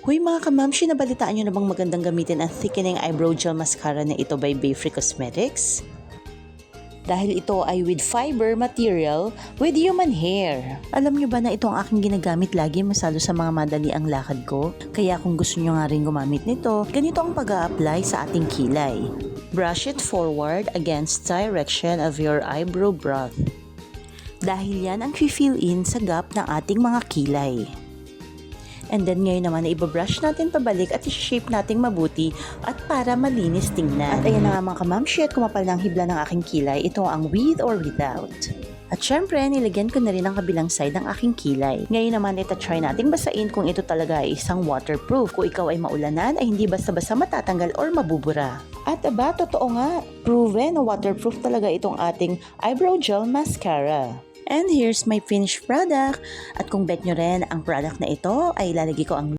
Hoy mga kamamshi, nabalitaan nyo na bang magandang gamitin ang thickening eyebrow gel mascara na ito by Bayfree Cosmetics? Dahil ito ay with fiber material with human hair. Alam nyo ba na ito ang aking ginagamit lagi masalo sa mga madali ang lakad ko? Kaya kung gusto nyo nga rin gumamit nito, ganito ang pag-a-apply sa ating kilay. Brush it forward against direction of your eyebrow broth. Dahil yan ang fill in sa gap ng ating mga kilay. And then ngayon naman na ibabrush natin pabalik at i-shape natin mabuti at para malinis tingnan. At ayan na nga mga kamamshi, at kumapal na ang hibla ng aking kilay. Ito ang with or without. At syempre, nilagyan ko na rin ang kabilang side ng aking kilay. Ngayon naman, try nating basain kung ito talaga ay isang waterproof. Kung ikaw ay maulanan, ay hindi basta-basta matatanggal or mabubura. At aba, totoo nga, proven na waterproof talaga itong ating eyebrow gel mascara. And here's my finished product. At kung bet nyo rin ang product na ito, ay ilalagay ko ang